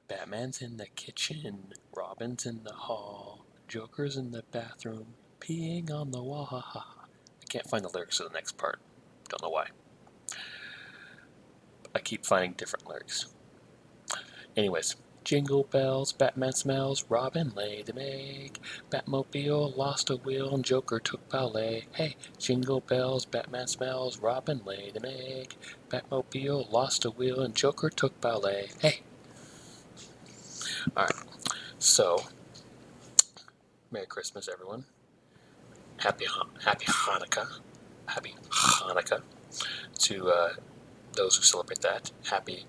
Batman's in the kitchen, Robin's in the hall, Joker's in the bathroom, peeing on the wall. I can't find the lyrics to the next part. Don't know why. I keep finding different lyrics. Anyways, jingle bells, Batman smells, Robin laid an egg, Batmobile lost a wheel and Joker took ballet. Hey, jingle bells, Batman smells, Robin laid an egg, Batmobile lost a wheel and Joker took ballet. Hey! Alright, so, Merry Christmas, everyone. Happy Hanukkah. Happy Hanukkah to those who celebrate that. Happy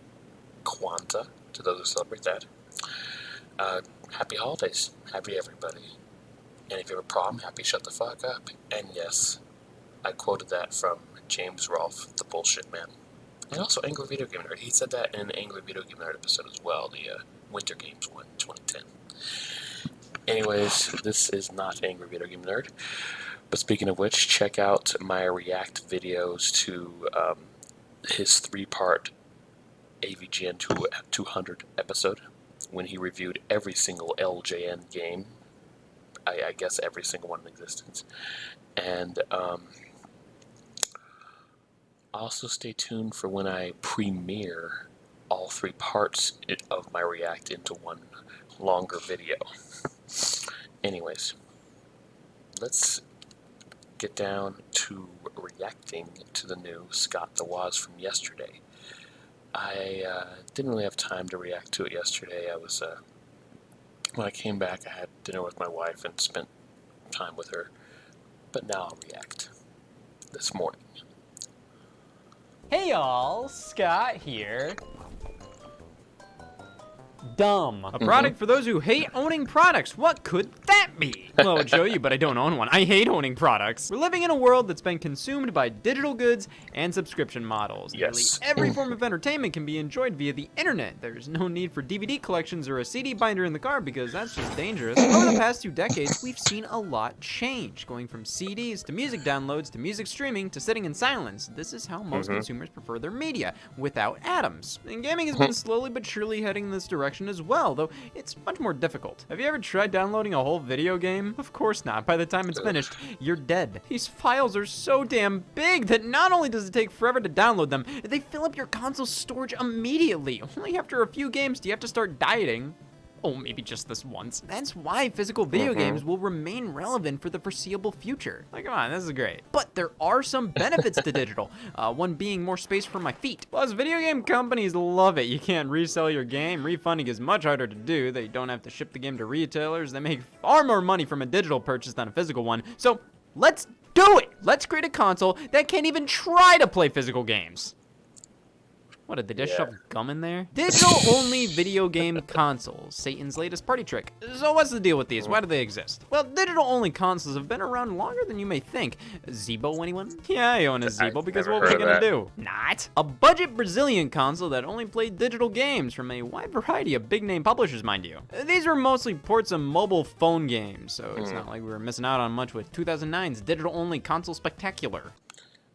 Kwanzaa to those who celebrate that. Happy holidays. Happy everybody. And if you have a problem, happy shut the fuck up. And yes, I quoted that from James Rolfe, the bullshit man. And also Angry Video Game Nerd. He said that in an Angry Video Game Nerd episode as well, the Winter Games one, 2010. Anyways, this is not Angry Video Game Nerd. But speaking of which, check out my react videos to his 3-part AVGN 200 episode when he reviewed every single LJN game. I guess every single one in existence. And also stay tuned for when I premiere all 3 parts of my react into one longer video. Anyways, let's get down to reacting to the new Scott the Woz from yesterday. I didn't really have time to react to it yesterday. I was when I came back, I had dinner with my wife and spent time with her. But now I'll react this morning. Hey y'all, Scott here. Dumb. A product for those who hate owning products. What could that be? Well, I would show you, but I don't own one. I hate owning products. We're living in a world that's been consumed by digital goods and subscription models. Yes. Nearly every form of entertainment can be enjoyed via the internet. There's no need for DVD collections or a CD binder in the car because that's just dangerous. Over the past 2 decades, we've seen a lot change, going from CDs to music downloads to music streaming to sitting in silence. This is how most consumers prefer their media, without atoms. And gaming has been slowly but surely heading in this direction as well, though it's much more difficult. Have you ever tried downloading a whole video game? Of course not. By the time it's finished, you're dead. These files are so damn big that not only does it take forever to download them, they fill up your console's storage immediately. Only after a few games do you have to start dieting. Oh, maybe just this once. That's why physical video games will remain relevant for the foreseeable future. Like, come on, this is great. But there are some benefits to digital, one being more space for my feet. Plus, video game companies love it. You can't resell your game. Refunding is much harder to do. They don't have to ship the game to retailers. They make far more money from a digital purchase than a physical one. So, let's do it! Let's create a console that can't even try to play physical games. What, did they just shove gum in there? Digital-only video game consoles, Satan's latest party trick. So what's the deal with these? Why do they exist? Well, digital-only consoles have been around longer than you may think. Zeebo, anyone? Yeah, I own a Zeebo because what was I gonna do? Not. A budget Brazilian console that only played digital games from a wide variety of big-name publishers, mind you. These were mostly ports of mobile phone games, so it's not like we were missing out on much with 2009's digital-only console spectacular.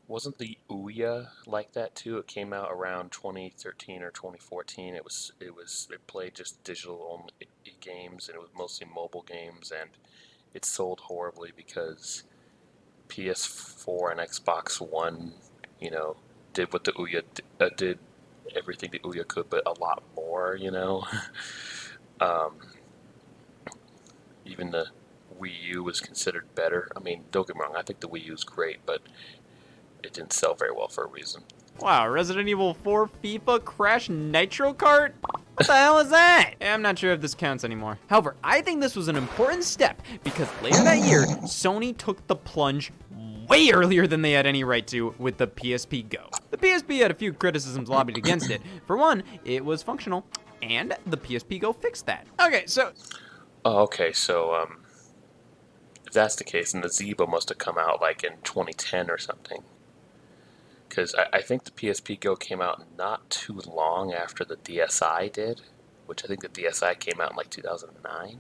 Wasn't the Ouya like that too? It came out around 2013 or 2014. It played just digital only games, and it was mostly mobile games, and it sold horribly because PS4 and Xbox One, you know, did what the Ouya did everything the Ouya could, but a lot more, you know. Even the Wii U was considered better. I mean, don't get me wrong, I think the Wii U is great, but it didn't sell very well for a reason. Wow, Resident Evil 4 FIFA Crash Nitro Kart? What the hell is that? I'm not sure if this counts anymore. However, I think this was an important step because later that year, Sony took the plunge way earlier than they had any right to with the PSP Go. The PSP had a few criticisms lobbied against it. For one, it was functional, and the PSP Go fixed that. Okay, so... Oh, okay, so, if that's the case, then the Zeebo must have come out, like, in 2010 or something. Because I think the PSP Go came out not too long after the DSi did, which I think the DSi came out in like 2009.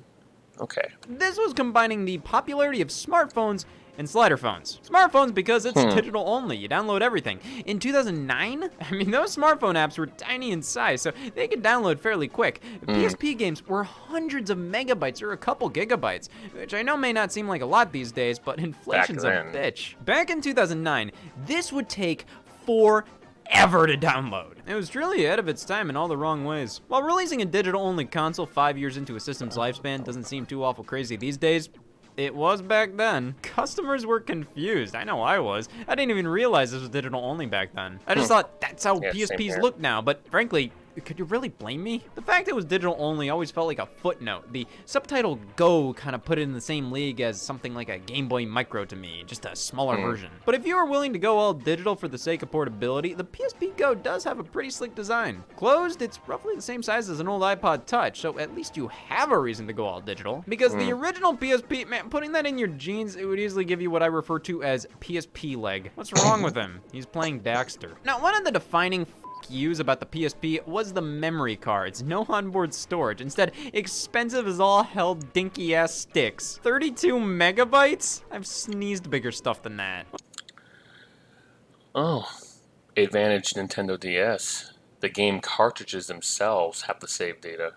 Okay. This was combining the popularity of smartphones and slider phones. Smartphones because it's Hmm. digital only. You download everything. In 2009, I mean, those smartphone apps were tiny in size, so they could download fairly quick. PSP games were hundreds of megabytes or a couple gigabytes, which I know may not seem like a lot these days, but inflation's a then. bitch. Back in 2009, this would take forever to download. It was truly ahead of its time in all the wrong ways. While releasing a digital-only console 5 years into a system's lifespan doesn't seem too awful crazy these days, it was back then. Customers were confused. I know I was. I didn't even realize this was digital only back then. I just thought that's how Yeah, same PSPs here. look now, but frankly, could you really blame me? The fact it was digital only always felt like a footnote. The subtitle Go kind of put it in the same league as something like a Game Boy Micro to me, just a smaller version. But if you are willing to go all digital for the sake of portability, the PSP Go does have a pretty slick design. Closed, it's roughly the same size as an old iPod Touch, so at least you have a reason to go all digital. Because the original PSP, man, putting that in your jeans, it would easily give you what I refer to as PSP leg. What's wrong with him? He's playing Daxter. Now, one of the defining use about the PSP was the memory cards. No onboard storage. Instead, expensive as all hell dinky ass sticks. 32 megabytes? I've sneezed bigger stuff than that. Oh, advantage Nintendo DS. The game cartridges themselves have the save data.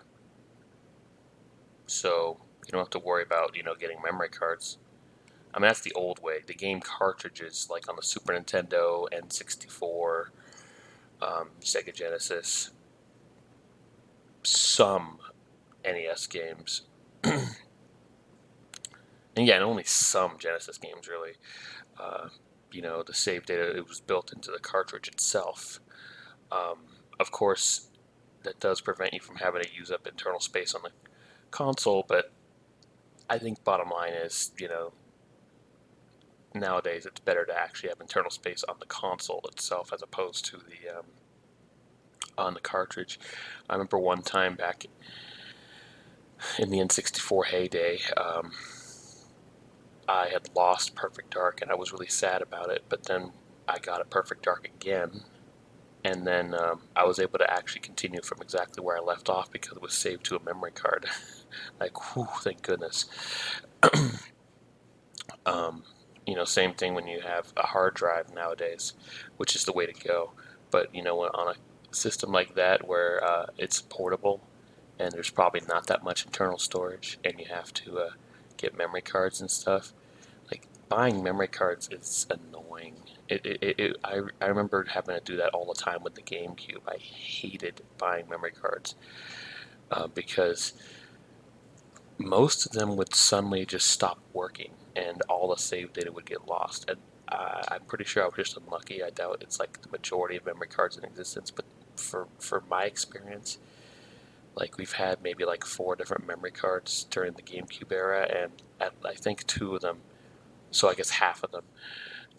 So you don't have to worry about, getting memory cards. I mean, that's the old way. The game cartridges, like on the Super Nintendo, N64, Sega Genesis, some NES games, and yeah, and only some Genesis games really. The save data, it was built into the cartridge itself. Of course, that does prevent you from having to use up internal space on the console, but I think bottom line is, nowadays it's better to actually have internal space on the console itself as opposed to the on the cartridge. I remember one time back in the N64 heyday, I had lost Perfect Dark and I was really sad about it, but then I got a Perfect Dark again, and then I was able to actually continue from exactly where I left off because it was saved to a memory card. Like, whew, thank goodness. Same thing when you have a hard drive nowadays, which is the way to go. But, on a system like that where it's portable and there's probably not that much internal storage and you have to get memory cards and stuff, like buying memory cards is annoying. I remember having to do that all the time with the GameCube. I hated buying memory cards because most of them would suddenly just stop working and all the save data would get lost. And I'm pretty sure I was just unlucky. I doubt it's like the majority of memory cards in existence, but for my experience, like we've had maybe like 4 different memory cards during the GameCube era, and I think 2 of them, so I guess half of them,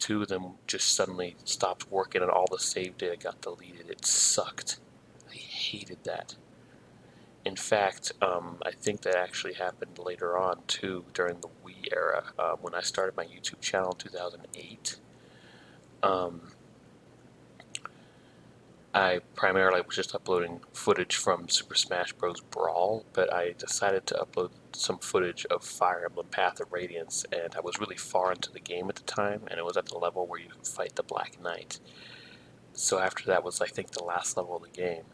2 of them just suddenly stopped working and all the save data got deleted. It sucked. I hated that. In fact, I think that actually happened later on too, during the Wii era, when I started my YouTube channel in 2008. I primarily was just uploading footage from Super Smash Bros. Brawl, but I decided to upload some footage of Fire Emblem Path of Radiance, and I was really far into the game at the time, and it was at the level where you fight the Black Knight. So after that was, I think, the last level of the game.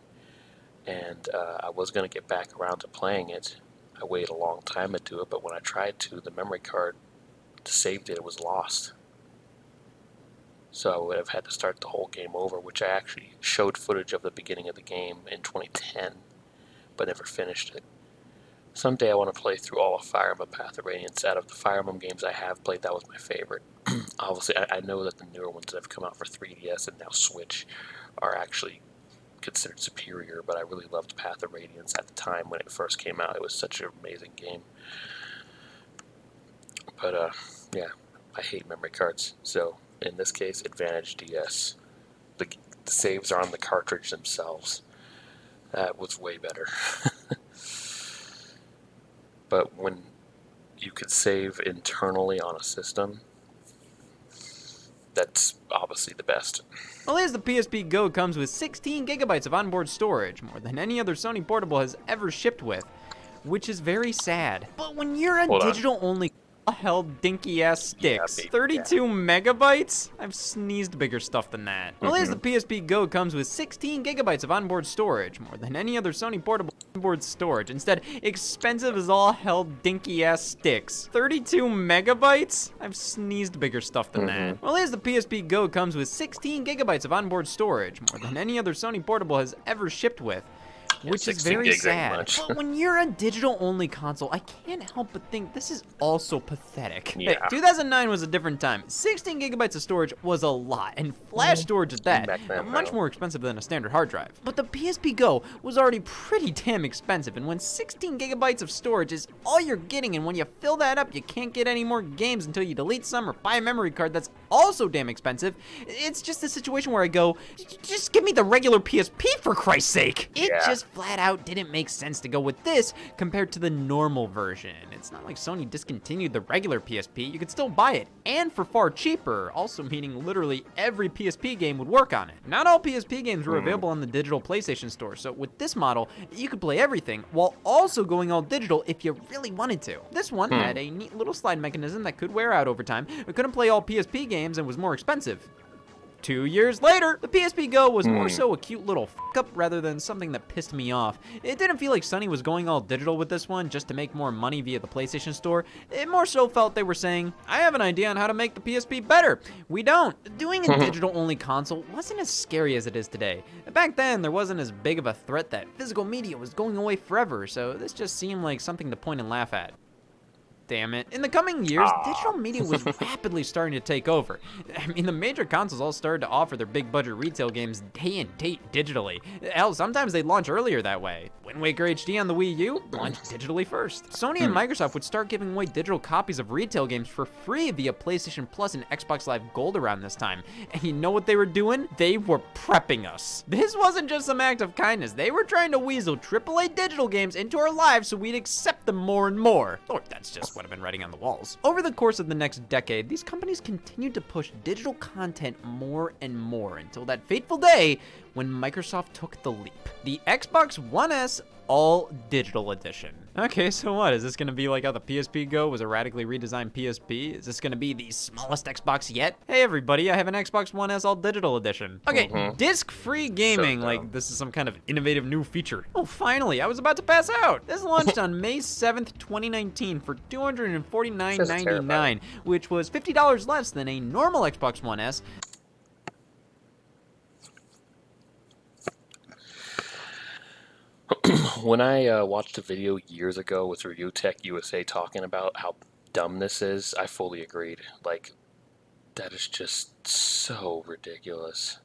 And I was going to get back around to playing it. I waited a long time to do it, but when I tried to, the memory card to save data was lost. So I would have had to start the whole game over, which I actually showed footage of the beginning of the game in 2010, but never finished it. Someday I want to play through all of Fire Emblem Path of Radiance. Out of the Fire Emblem games I have played, that was my favorite. Obviously, I know that the newer ones that have come out for 3DS and now Switch are actually considered superior, but I really loved Path of Radiance at the time when it first came out. It was such an amazing game. But yeah, I hate memory cards. So in this case, advantage DS. The saves are on the cartridge themselves. That was way better. But when you could save internally on a system, that's obviously the best. Well, as the PSP Go comes with 16 gigabytes of onboard storage, more than any other Sony portable has ever shipped with, which is very sad. But when you're a Hold on. digital-only... held dinky ass sticks. baby, 32 megabytes? I've sneezed bigger stuff than that. Well, at least the PSP Go comes with 16 gigabytes of onboard storage, more than any other Sony portable onboard storage. Instead, expensive as all held dinky ass sticks. 32 megabytes? I've sneezed bigger stuff than that. Well, at least the PSP Go comes with 16 gigabytes of onboard storage, more than any other Sony portable has ever shipped with. Which is 16 very gigs ain't sad. much. But when you're a digital-only console, I can't help but think this is also pathetic. Yeah. Hey, 2009 was a different time. 16 gigabytes of storage was a lot, and flash storage at that, Back then, much though. more expensive than a standard hard drive. But the PSP Go was already pretty damn expensive, and when 16 gigabytes of storage is all you're getting, and when you fill that up, you can't get any more games until you delete some or buy a memory card that's also damn expensive. It's just a situation where I go, just give me the regular PSP for Christ's sake. It Yeah. just flat out didn't make sense to go with this compared to the normal version. It's not like Sony discontinued the regular PSP. You could still buy it, and for far cheaper, also meaning literally every PSP game would work on it. Not all PSP games were available on the digital PlayStation Store, so with this model, you could play everything while also going all digital if you really wanted to. This one had a neat little slide mechanism that could wear out over time. It couldn't play all PSP games and was more expensive. 2 years later, the PSP Go was more so a cute little f*** up rather than something that pissed me off. It didn't feel like Sony was going all digital with this one just to make more money via the PlayStation Store. It more so felt they were saying, I have an idea on how to make the PSP better. We don't. Doing a digital-only console wasn't as scary as it is today. Back then, there wasn't as big of a threat that physical media was going away forever, so this just seemed like something to point and laugh at. Damn it. In the coming years, digital media was rapidly starting to take over. I mean, the major consoles all started to offer their big budget retail games day and date digitally. Hell, sometimes they'd launch earlier that way. Wind Waker HD on the Wii U launched digitally first. Sony and Microsoft would start giving away digital copies of retail games for free via PlayStation Plus and Xbox Live Gold around this time. And you know what they were doing? They were prepping us. This wasn't just some act of kindness. They were trying to weasel AAA digital games into our lives so we'd accept them more and more. Or that's just what I've been writing on the walls. Over the course of the next decade, these companies continued to push digital content more and more until that fateful day when Microsoft took the leap. The Xbox One S All Digital Edition. Okay, so what? Is this gonna be like how the PSP Go was a radically redesigned PSP? Is this gonna be the smallest Xbox yet? Hey everybody, I have an Xbox One S All Digital Edition. Okay, disc-free gaming, So like this is some kind of innovative new feature. Oh, finally, I was about to pass out. This launched on May 7th, 2019 for $249.99, which was $50 less than a normal Xbox One S. When I watched a video years ago with Review Tech USA talking about how dumb this is, I fully agreed. Like, that is just so ridiculous.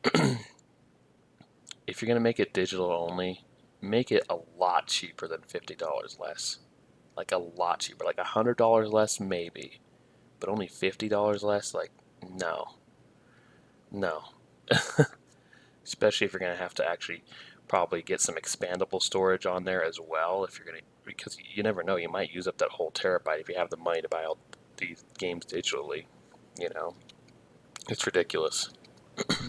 If you're going to make it digital only, make it a lot cheaper than $50 less. Like, a lot cheaper. Like, $100 less, maybe. But only $50 less? Like, no. No. Especially if you're going to have to actually probably get some expandable storage on there as well, if you're gonna, because you never know, you might use up that whole terabyte if you have the money to buy all these games digitally. You know, it's ridiculous.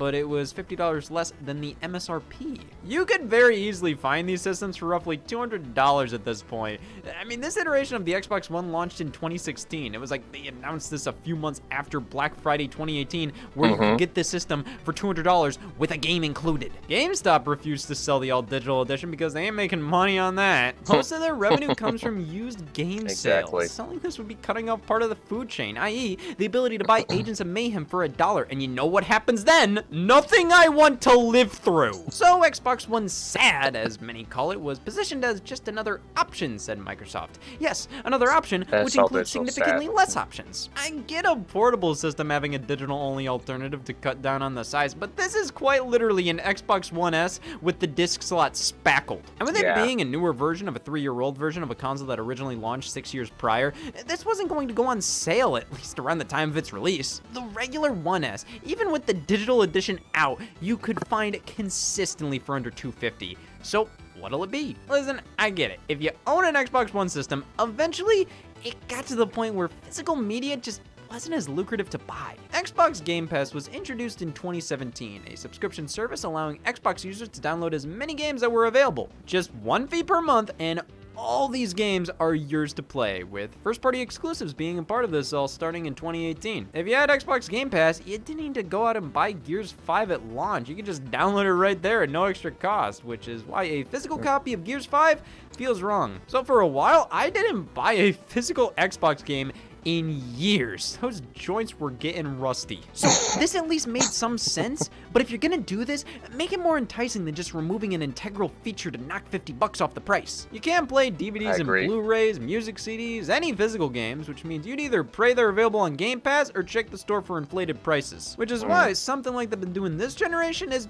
But it was $50 less than the MSRP. You could very easily find these systems for roughly $200 at this point. I mean, this iteration of the Xbox One launched in 2016. It was like they announced this a few months after Black Friday 2018, where you could get this system for $200 with a game included. GameStop refused to sell the all-digital edition because they ain't making money on that. Most of their revenue comes from used game sales. Selling this would be cutting off part of the food chain, i.e. the ability to buy Agents of Mayhem for $1. And you know what happens then? Nothing I want to live through. So Xbox One SAD, as many call it, was positioned as just another option, said Microsoft. Yes, another option, which includes significantly less options. I get a portable system having a digital-only alternative to cut down on the size, but this is quite literally an Xbox One S with the disc slot spackled. And with it being a newer version of a 3-year-old version of a console that originally launched 6 years prior, this wasn't going to go on sale, at least around the time of its release. The regular One S, even with the digital edition out, you could find it consistently for under $250. So what'll it be? Listen, I get it. If you own an Xbox One system, eventually it got to the point where physical media just wasn't as lucrative to buy. Xbox Game Pass was introduced in 2017, a subscription service allowing Xbox users to download as many games that were available. Just one fee per month and all these games are yours to play, with first-party exclusives being a part of this all starting in 2018. If you had Xbox Game Pass, you didn't need to go out and buy Gears 5 at launch. You could just download it right there at no extra cost, which is why a physical copy of Gears 5 feels wrong. So for a while, I didn't buy a physical Xbox game in years. Those joints were getting rusty. So this at least made some sense, but if you're gonna do this, make it more enticing than just removing an integral feature to knock $50 off the price. You can't play DVDs and Blu-rays, music CDs, any physical games, which means you'd either pray they're available on Game Pass or check the store for inflated prices. Which is why something like they've been doing this generation is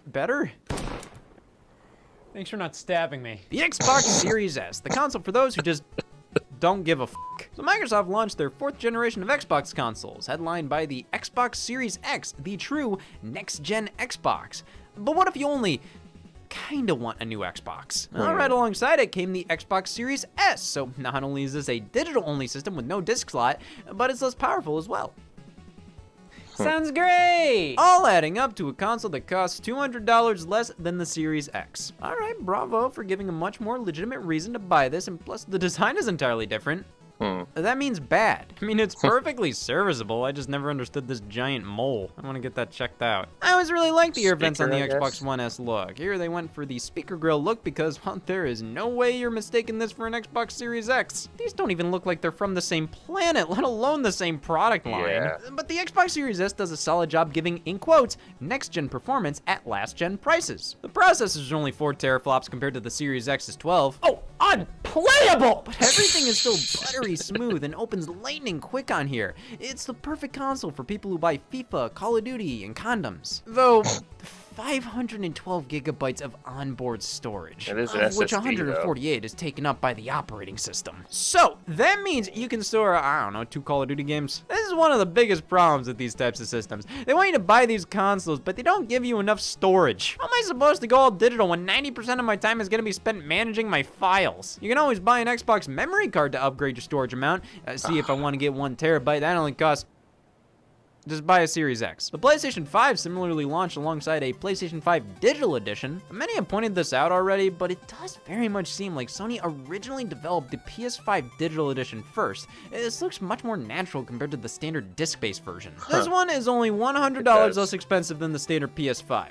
better. Thanks for not stabbing me. The Xbox Series S, the console for those who just don't give a fuck. So Microsoft launched their 4th generation of Xbox consoles, headlined by the Xbox Series X, the true next-gen Xbox. But what if you only kinda want a new Xbox? Well, right alongside it came the Xbox Series S, so not only is this a digital-only system with no disc slot, but it's less powerful as well. Sounds great! All adding up to a console that costs $200 less than the Series X. Alright, bravo for giving a much more legitimate reason to buy this, and plus the design is entirely different. That means bad. I mean, it's perfectly serviceable. I just never understood this giant mole. I want to get that checked out. I always really liked the ear vents on the Xbox One S look. Here they went for the speaker grill look because, well, there is no way you're mistaking this for an Xbox Series X. These don't even look like they're from the same planet, let alone the same product line. Yeah. But the Xbox Series S does a solid job giving, in quotes, next-gen performance at last-gen prices. The processors are only 4 teraflops compared to the Series X's 12. Oh, unplayable! But everything is still buttery smooth and opens lightning quick on here. It's the perfect console for people who buy FIFA, Call of Duty, and condoms. Though, 512 gigabytes of onboard storage, It is an of which SSD, 148 is taken up by the operating system. So, that means you can store, I don't know, 2 Call of Duty games. This is one of the biggest problems with these types of systems. They want you to buy these consoles, but they don't give you enough storage. How am I supposed to go all digital when 90% of my time is going to be spent managing my files? You can always buy an Xbox memory card to upgrade your storage amount. See if I want to get 1 terabyte, that only costs... Just buy a Series X. The PlayStation 5 similarly launched alongside a PlayStation 5 Digital Edition. Many have pointed this out already, but it does very much seem like Sony originally developed the PS5 Digital Edition first. This looks much more natural compared to the standard disc-based version. This one is only $100 less expensive than the standard PS5.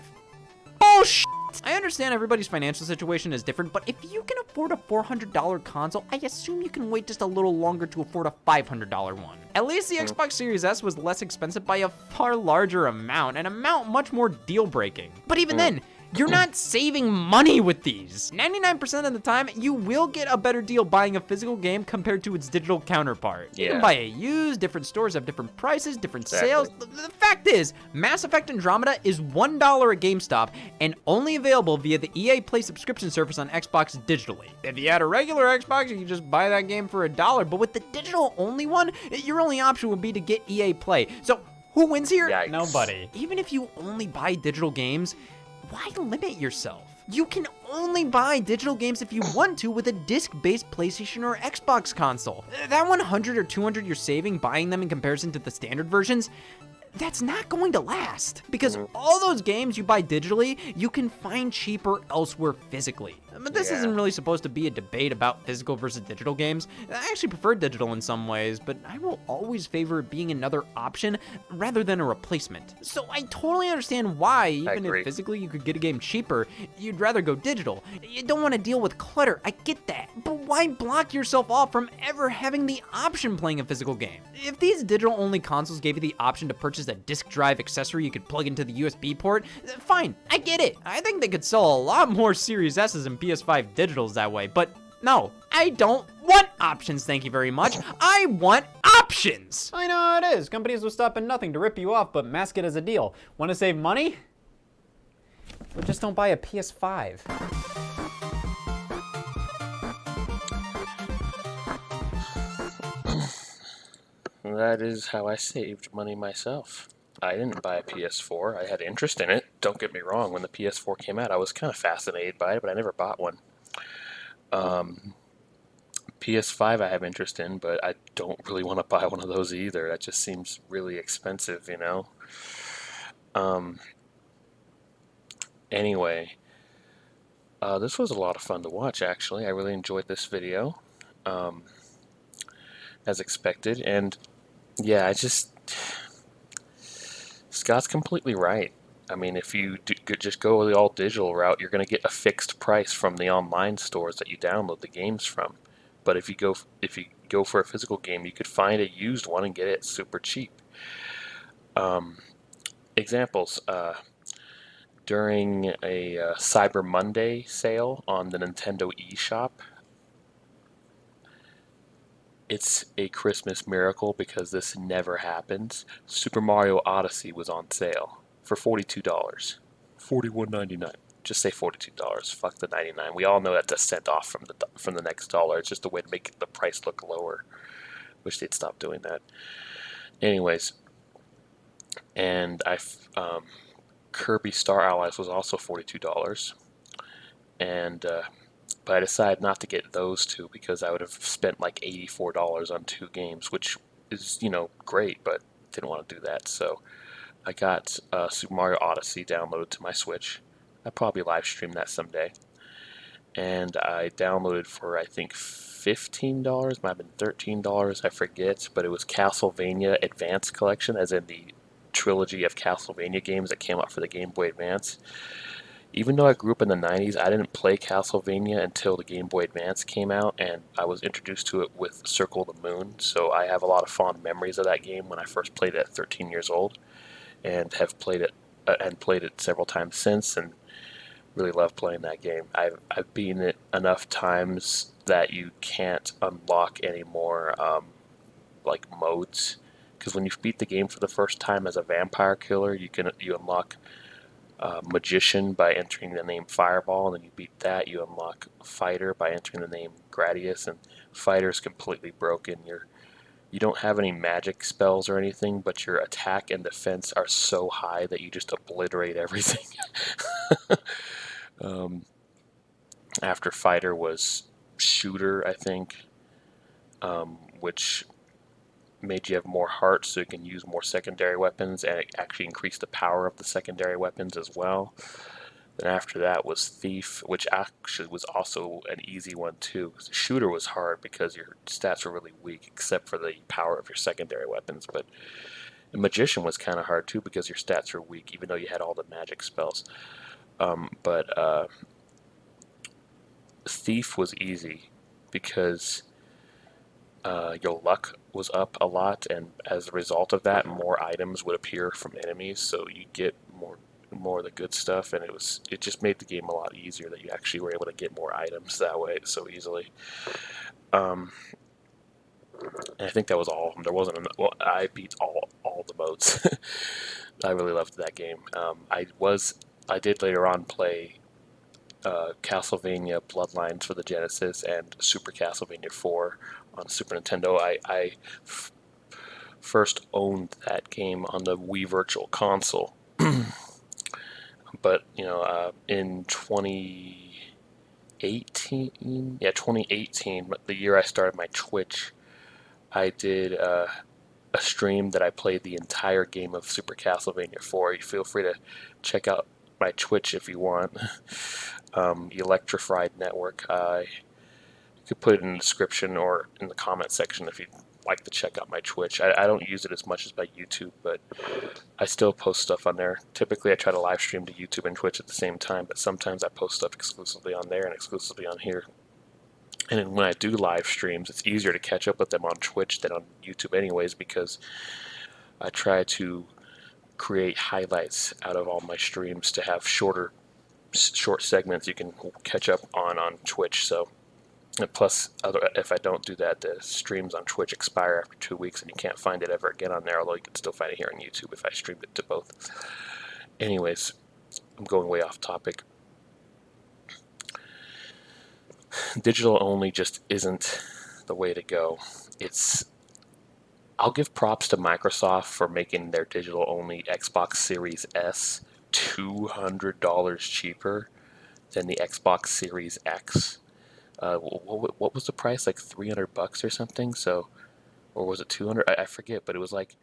Bullshit! I understand everybody's financial situation is different, but if you can afford a $400 console, I assume you can wait just a little longer to afford a $500 one. At least the Xbox Series S was less expensive by a far larger amount, an amount much more deal-breaking. But even then, you're not saving money with these. 99% of the time, you will get a better deal buying a physical game compared to its digital counterpart. You can buy it used, different stores have different prices, different sales. The fact is, Mass Effect Andromeda is $1 at GameStop and only available via the EA Play subscription service on Xbox digitally. If you had a regular Xbox, you could just buy that game for $1, but with the digital-only one, your only option would be to get EA Play. So, who wins here? Yikes. Nobody. Even if you only buy digital games, why limit yourself? You can only buy digital games if you want to with a disc-based PlayStation or Xbox console. That 100 or 200 you're saving buying them in comparison to the standard versions, that's not going to last. Because all those games you buy digitally, you can find cheaper elsewhere physically. But this isn't really supposed to be a debate about physical versus digital games. I actually prefer digital in some ways, but I will always favor it being another option rather than a replacement. So I totally understand why, even if physically you could get a game cheaper, you'd rather go digital. You don't want to deal with clutter, I get that. But why block yourself off from ever having the option playing a physical game? If these digital-only consoles gave you the option to purchase a disc drive accessory you could plug into the USB port, fine, I get it. I think they could sell a lot more Series S's and PS5 digitals that way, but no, I don't want options, thank you very much. I want options! I know how it is. Companies will stop at nothing to rip you off, but mask it as a deal. Want to save money? Well, just don't buy a PS5. That is how I saved money myself. I didn't buy a PS4. I had interest in it. Don't get me wrong. When the PS4 came out, I was kind of fascinated by it, but I never bought one. PS5 I have interest in, but I don't really want to buy one of those either. That just seems really expensive, you know? Anyway, This was a lot of fun to watch, actually. I really enjoyed this video, um, as expected. And yeah, Scott's completely right. I mean, if you just go the all digital route, you're going to get a fixed price from the online stores that you download the games from. But if you go for a physical game, you could find a used one and get it super cheap. Um, Examples: during a Cyber Monday sale on the Nintendo eShop, it's a Christmas miracle because this never happens. Super Mario Odyssey was on sale for $42. $41.99. Just say $42. Fuck the 99. We all know that's a cent off from the next dollar. It's just a way to make the price look lower. Wish they'd stop doing that. Anyways, and Kirby Star Allies was also $42, and but I decided not to get those two because I would have spent like $84 on two games, which is, great, but didn't want to do that. So I got Super Mario Odyssey downloaded to my Switch. I'll probably live stream that someday. And I downloaded for, I think, $15, might have been $13, I forget, but it was Castlevania Advance Collection, as in the trilogy of Castlevania games that came out for the Game Boy Advance. Even though I grew up in the 90s, I didn't play Castlevania until the Game Boy Advance came out, and I was introduced to it with Circle of the Moon, so I have a lot of fond memories of that game when I first played it at 13 years old, and have played it several times since, and really love playing that game. I've beaten it enough times that you can't unlock any more like modes, because when you beat the game for the first time as a vampire killer, you unlock Magician by entering the name Fireball, and then you beat that, you unlock Fighter by entering the name Gradius, and Fighter's completely broken. You don't have any magic spells or anything, but your attack and defense are so high that you just obliterate everything. um, After Fighter was Shooter, I think, which made you have more hearts so you can use more secondary weapons, and it actually increased the power of the secondary weapons as well. Then after that was Thief, which actually was also an easy one too. Shooter was hard because your stats were really weak except for the power of your secondary weapons, but Magician was kind of hard too because your stats were weak even though you had all the magic spells. But Thief was easy because your luck was up a lot, and as a result of that, more items would appear from enemies, so you get more of the good stuff, and it just made the game a lot easier that you actually were able to get more items that way so easily. Um, and I think that was all of them. There wasn't well, I beat all the modes. I really loved that game. I did later on play Castlevania Bloodlines for the Genesis and Super Castlevania 4 on Super Nintendo. I first owned that game on the Wii Virtual Console, but in 2018, the year I started my Twitch, I did a stream that I played the entire game of Super Castlevania 4. You feel free to check out my Twitch if you want. Electrified Network. You could put it in the description or in the comment section if you'd like to check out my Twitch. I don't use it as much as my YouTube, but I still post stuff on there. Typically, I try to live stream to YouTube and Twitch at the same time, but sometimes I post stuff exclusively on there and exclusively on here. And then when I do live streams, it's easier to catch up with them on Twitch than on YouTube anyways, because I try to create highlights out of all my streams to have short segments you can catch up on Twitch. So, and plus, if I don't do that, the streams on Twitch expire after 2 weeks, and you can't find it ever again on there. Although you can still find it here on YouTube if I streamed it to both. Anyways, I'm going way off topic. Digital only just isn't the way to go. I'll give props to Microsoft for making their digital only Xbox Series S $200 cheaper than the Xbox Series X. What was the price? Like $300 or something? So, or was it 200? I forget, but it was like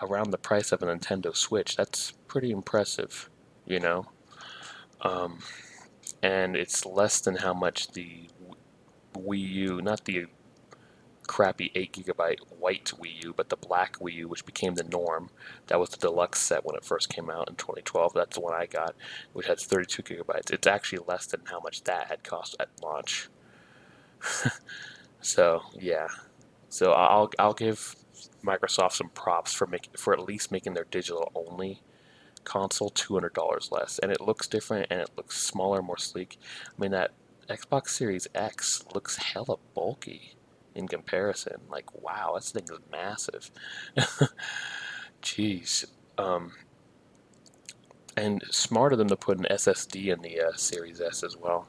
around the price of a Nintendo Switch. That's pretty impressive, you know. Um, and it's less than how much the Wii U, not the crappy 8 GB white Wii U, but the black Wii U, which became the norm. That was the deluxe set when it first came out in 2012. That's the one I got, which has 32 gigabytes. It's actually less than how much that had cost at launch. So yeah, so I'll give Microsoft some props for at least making their digital only console $200 less, and it looks different and it looks smaller, more sleek. I mean, that Xbox Series X looks hella bulky in comparison. Like, wow, this thing is massive. Jeez. Um, and smart of them to put an SSD in the Series S as well.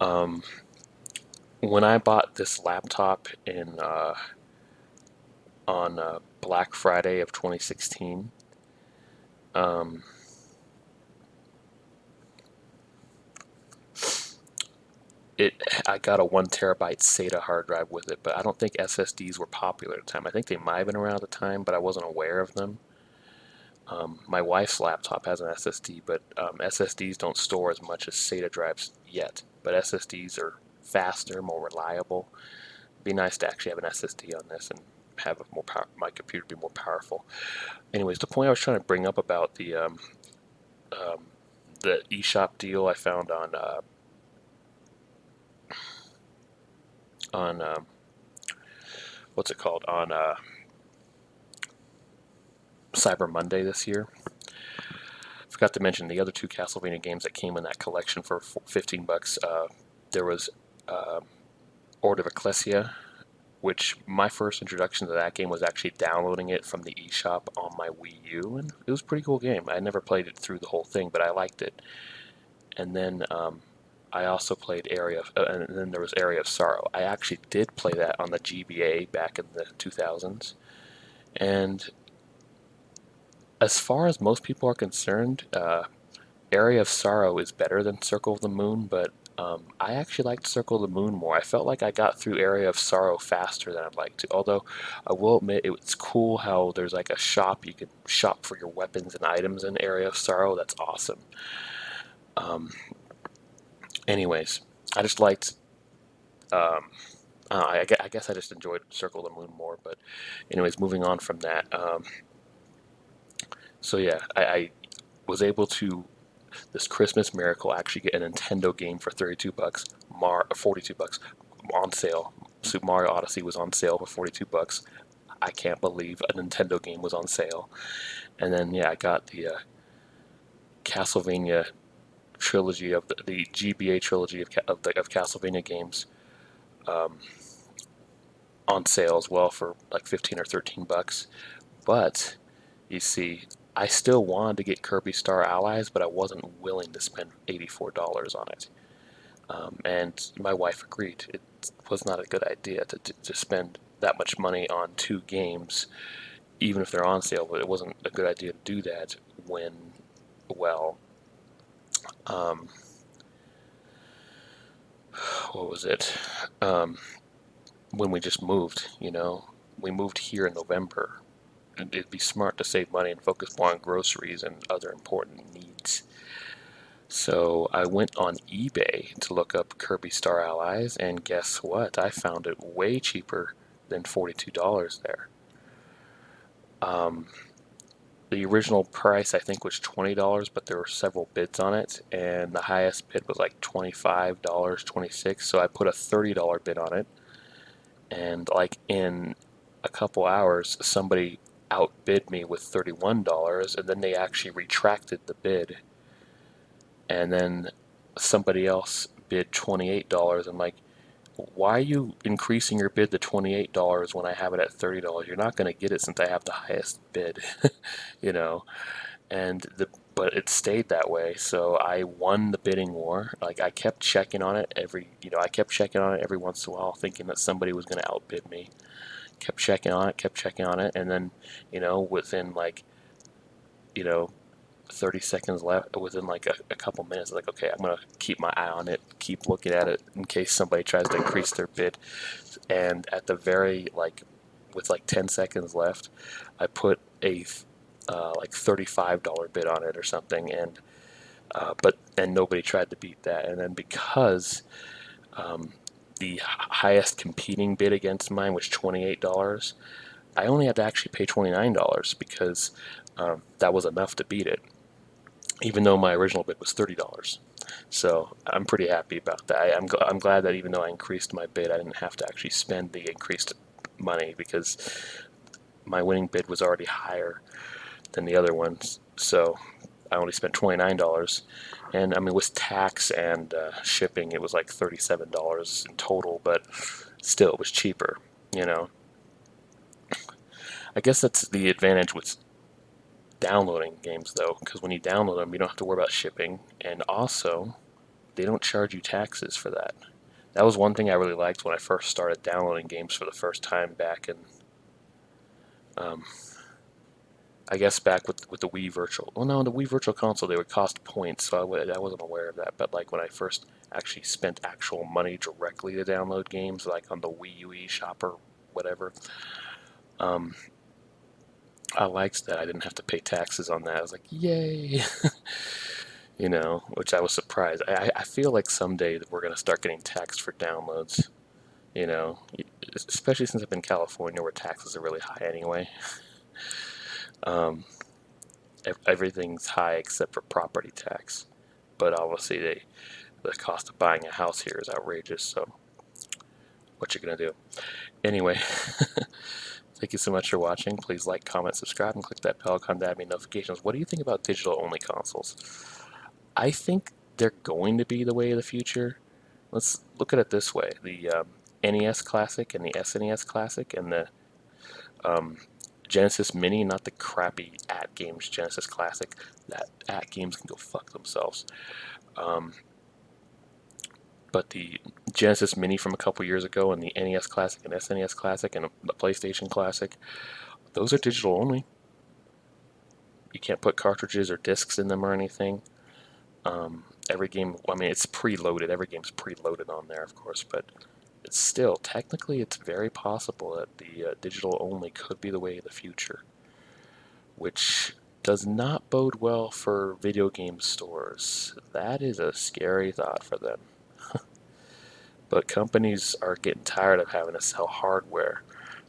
Um, when I bought this laptop in on Black Friday of 2016, um, it I got a 1 terabyte SATA hard drive with it, but I don't think SSDs were popular at the time. I think they might have been around at the time, but I wasn't aware of them. My wife's laptop has an SSD, but SSDs don't store as much as SATA drives yet. But SSDs are faster, more reliable. It'd be nice to actually have an SSD on this and have more power, my computer be more powerful. Anyways, the point I was trying to bring up about um, the eShop deal I found on what's it called, on Cyber Monday this year. Forgot to mention the other two Castlevania games that came in that collection for 15 bucks. There was uh, Order of Ecclesia, which my first introduction to that game was actually downloading it from the eShop on my Wii U, and it was a pretty cool game. I never played it through the whole thing, but I liked it. And then I also played and then there was Area of Sorrow. I actually did play that on the GBA back in the 2000s, and as far as most people are concerned, Area of Sorrow is better than Circle of the Moon, but I actually liked Circle of the Moon more. I felt like I got through Area of Sorrow faster than I'd like to. Although I will admit it's cool how there's like a shop, you can shop for your weapons and items in Area of Sorrow. That's awesome. Um, anyways, I just liked. Um, I guess I just enjoyed Circle of the Moon more. But anyways, moving on from that. So yeah, I was able to this Christmas miracle actually get a Nintendo game for 32 bucks, 42 bucks on sale. Super Mario Odyssey was on sale for 42 bucks. I can't believe a Nintendo game was on sale. And then yeah, I got the Castlevania trilogy of the GBA trilogy of Castlevania games um, on sale as well for like 15 or 13 bucks. But you see, I still wanted to get Kirby Star Allies, but I wasn't willing to spend $84 on it. And my wife agreed. It was not a good idea to spend that much money on two games, even if they're on sale, but it wasn't a good idea to do that when, well, um, what was it? Um, when we just moved, we moved here in November. It'd be smart to save money and focus more on groceries and other important needs. So I went on eBay to look up Kirby Star Allies, and guess what? I found it way cheaper than $42 there. Um, the original price I think was $20, but there were several bids on it, and the highest bid was like $25, 26. So I put a $30 bid on it, and like in a couple hours, somebody outbid me with $31, and then they actually retracted the bid, and then somebody else bid $28. I'm like, why are you increasing your bid to $28 when I have it at $30? You're not going to get it since I have the highest bid, you know. And but it stayed that way, so I won the bidding war. Like I kept checking on it I kept checking on it every once in a while, thinking that somebody was going to outbid me. Kept checking on it, and then within like you know 30 seconds left, within like a couple minutes, like, okay, I'm gonna keep my eye on it, keep looking at it in case somebody tries to increase their bid. And at the very with like 10 seconds left, I put a like $35 bid on it or something, and and nobody tried to beat that. And then because the highest competing bid against mine was $28, I only had to actually pay $29 because that was enough to beat it, even though my original bid was $30. So I'm pretty happy about that. I'm glad that even though I increased my bid, I didn't have to actually spend the increased money because my winning bid was already higher than the other ones. So I only spent $29, and I mean with tax and shipping, it was like $37 in total, but still it was cheaper. You know, I guess that's the advantage with downloading games though, because when you download them, you don't have to worry about shipping, and also they don't charge you taxes for that. That was one thing I really liked when I first started downloading games for the first time back in, um, I guess back with the Wii Virtual. Well, no, the Wii Virtual Console they would cost points, so I wasn't aware of that. But like when I first actually spent actual money directly to download games, like on the Wii U eShop or whatever, um, I liked that I didn't have to pay taxes on that. I was like, yay, you know, which I was surprised. I feel like someday that we're gonna start getting taxed for downloads. You know, especially since I've been in California where taxes are really high anyway. Um, everything's high except for property tax. But obviously, the cost of buying a house here is outrageous. So, what you gonna do? Anyway, thank you so much for watching. Please like, comment, subscribe, and click that bell icon to add me notifications. What do you think about digital-only consoles? I think they're going to be the way of the future. Let's look at it this way: the NES Classic and the SNES Classic and the um, Genesis Mini, not the crappy at games Genesis Classic. That at games can go fuck themselves. Um, but the Genesis Mini from a couple years ago and the NES Classic and SNES Classic and the PlayStation Classic, those are digital only. You can't put cartridges or discs in them or anything. Every game, I mean, it's preloaded. Every game's preloaded on there, of course, but it's still, technically, it's very possible that the digital only could be the way of the future, which does not bode well for video game stores. That is a scary thought for them. But companies are getting tired of having to sell hardware.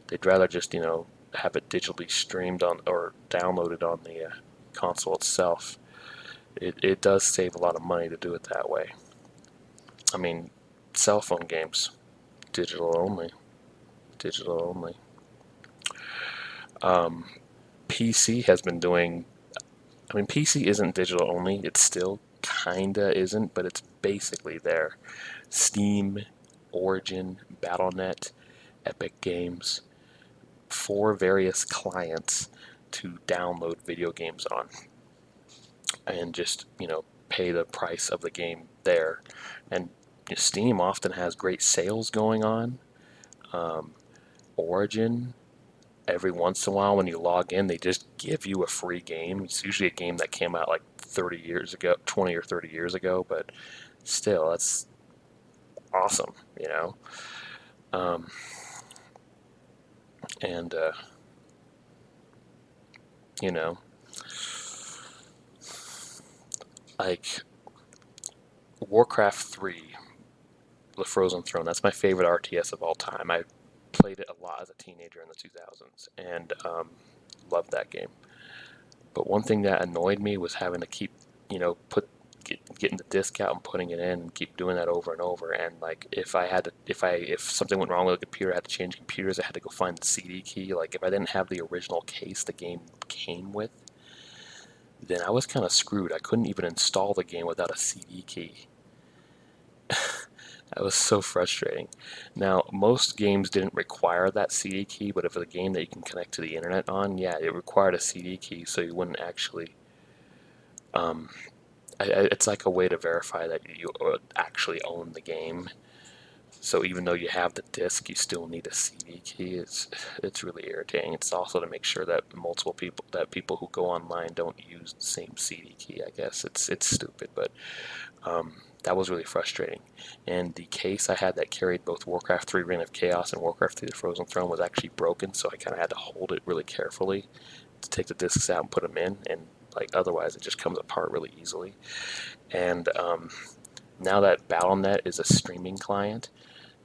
They'd rather just, you know, have it digitally streamed on or downloaded on the console itself. It does save a lot of money to do it that way. I mean, cell phone games, digital only, digital only. Um, PC has been doing. I mean, PC isn't digital only. It still kinda isn't, but it's basically there. Steam, Origin, Battle.net, Epic Games, 4 various clients to download video games on, and just pay the price of the game there. And Steam often has great sales going on. Um, Origin, every once in a while when you log in, they just give you a free game. It's usually a game that came out like 30 years ago, 20 or 30 years ago, but still, that's awesome, you know. Um, and you know, like Warcraft 3, The Frozen Throne. That's my favorite RTS of all time. I played it a lot as a teenager in the 2000s and loved that game. But one thing that annoyed me was having to keep, getting the disc out and putting it in and keep doing that over and over. And like if something went wrong with the computer, I had to change computers. I had to go find the CD key. Like if I didn't have the original case the game came with, then I was kind of screwed. I couldn't even install the game without a CD key. That was so frustrating. Now, most games didn't require that CD key, but if it's a game that you can connect to the internet on, yeah, it required a CD key, so you wouldn't actually. Um, it's like a way to verify that you actually own the game. So even though you have the disc, you still need a CD key. It's really irritating. It's also to make sure that people who go online don't use the same CD key. I guess it's stupid, but that was really frustrating. And the case I had that carried both Warcraft 3 Reign of Chaos and Warcraft 3 The Frozen Throne was actually broken, so I kind of had to hold it really carefully to take the discs out and put them in. And Like otherwise, it just comes apart really easily. And now that Battle.net is a streaming client,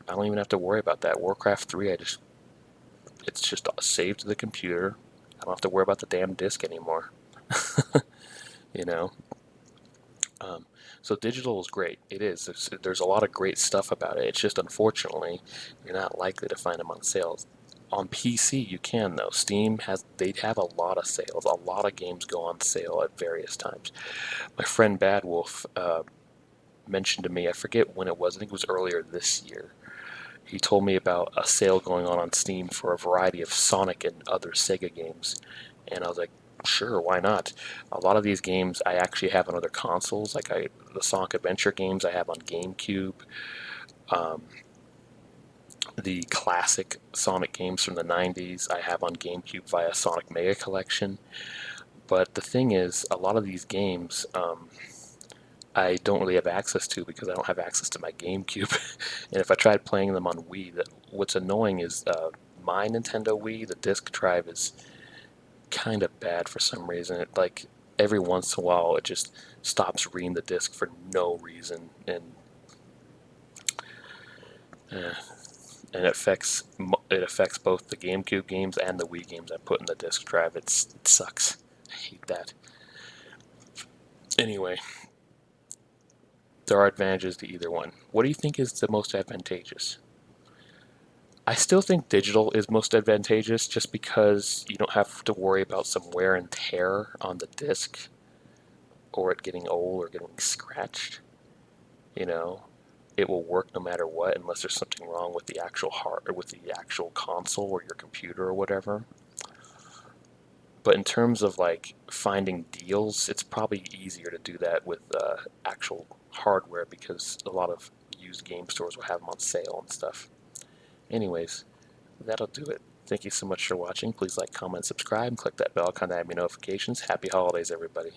I don't even have to worry about that. Warcraft 3, it's just saved to the computer. I don't have to worry about the damn disc anymore. you know. Um, so digital is great. It is. There's a lot of great stuff about it. It's just unfortunately you're not likely to find them on sales. On PC you can though. Steam they have a lot of sales. A lot of games go on sale at various times. My friend Bad Wolf mentioned to me, I forget when it was. I think it was earlier this year. He told me about a sale going on Steam for a variety of Sonic and other Sega games, and I was like, sure, why not? A lot of these games I actually have on other consoles, like the Sonic Adventure games I have on GameCube, um, the classic Sonic games from the 90s I have on GameCube via Sonic Mega Collection. But the thing is, a lot of these games I don't really have access to because I don't have access to my GameCube. And if I tried playing them on Wii, what's annoying is my Nintendo Wii, the disc drive is kind of bad for some reason. It like every once in a while it just stops reading the disc for no reason, uh, and it affects both the GameCube games and the Wii games I put in the disc drive. It sucks. I hate that. Anyway, there are advantages to either one. What do you think is the most advantageous? I still think digital is most advantageous just because you don't have to worry about some wear and tear on the disc or it getting old or getting scratched. You know, it will work no matter what unless there's something wrong with the actual hard or with the actual console or your computer or whatever. But in terms of like finding deals, it's probably easier to do that with actual hardware because a lot of used game stores will have them on sale and stuff. Anyways, that'll do it. Thank you so much for watching. Please like, comment, subscribe, and click that bell icon to have your notifications. Happy holidays, everybody.